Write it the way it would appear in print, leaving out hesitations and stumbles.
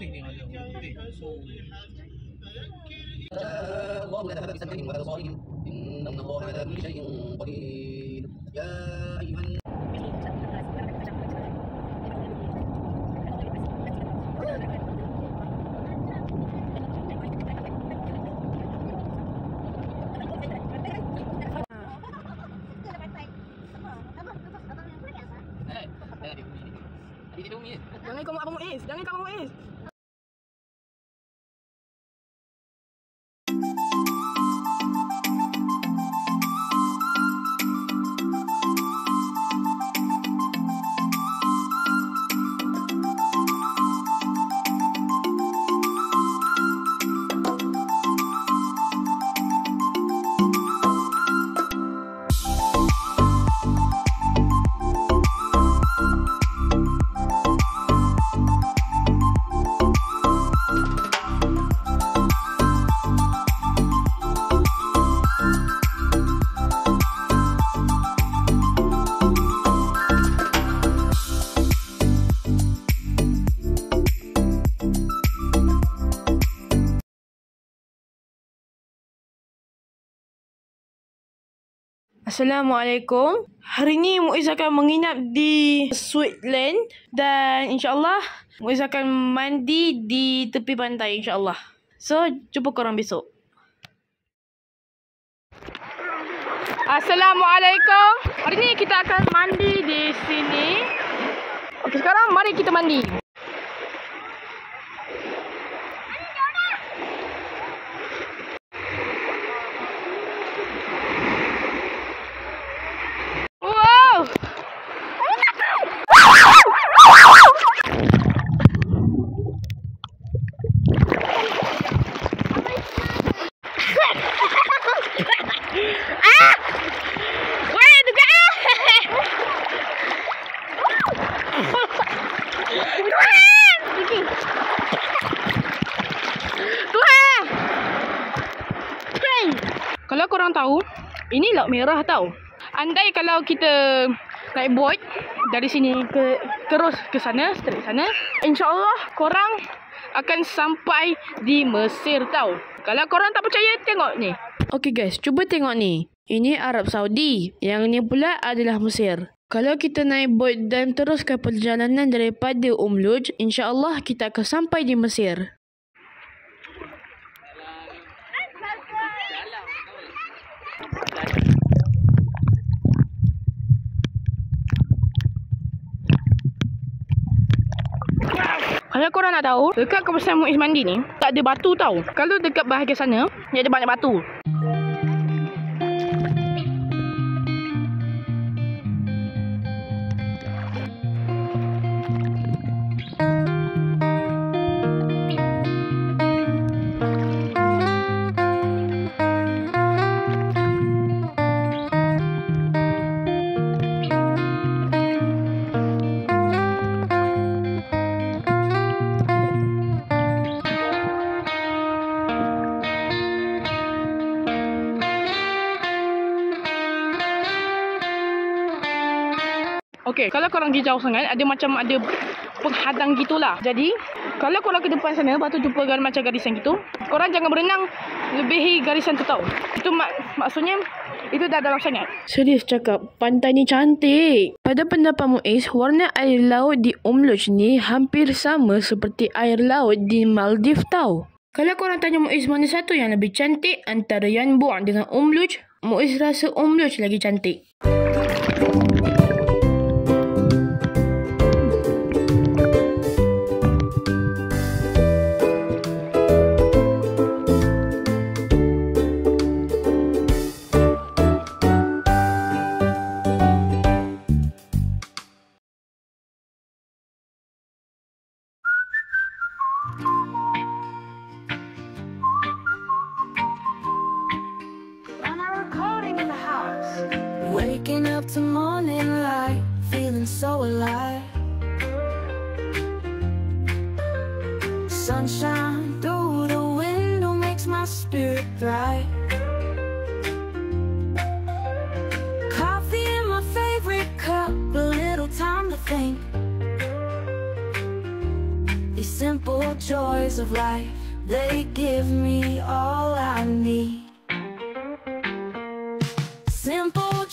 putih ni ada putih. الله لا ذهب بسمعهم ولا بصارهم إن الله على كل شيء قدير يا أيها Jangan kau Abang Muiz, jangan kau Abang Muiz. Assalamualaikum. Hari ni Muiz akan menginap di Sweetland dan insyaAllah Muiz akan mandi di tepi pantai insyaAllah. So, jumpa korang besok. Assalamualaikum. Hari ni kita akan mandi di sini. Okey, sekarang mari kita mandi. Kalau korang tahu, ini Laut Merah tau. Andai kalau kita naik boat dari sini terus ke sana, straight sana, insyaAllah korang akan sampai di Mesir tau. Kalau korang tak percaya, tengok ni. Okay guys, cuba tengok ni. Ini Arab Saudi. Yang ni pula adalah Mesir. Kalau kita naik boat dan teruskan perjalanan daripada Luj, insyaAllah kita akan sampai di Mesir. Kalau korang nak tahu, dekat kawasan Muiz mandi ni tak ada batu tau. Kalau dekat bahagian sana, dia ada banyak batu. Okey, kalau korang pergi jauh sangat, ada penghadang gitulah. Jadi, kalau korang ke depan sana, lepas tu jumpa macam garisan gitu, korang jangan berenang lebihi garisan tu tau. Itu maksudnya, itu dah dalam sangat. Serius cakap, pantai ni cantik. Pada pendapat Muiz, warna air laut di Luj ni hampir sama seperti air laut di Maldives tau. Kalau korang tanya Muiz mana satu yang lebih cantik antara Yanbu'a dengan Luj, Muiz rasa Luj lagi cantik. Waking up to morning light, feeling so alive. Sunshine through the window makes my spirit bright. Coffee in my favorite cup, a little time to think. These simple joys of life, they give me all I need. Simple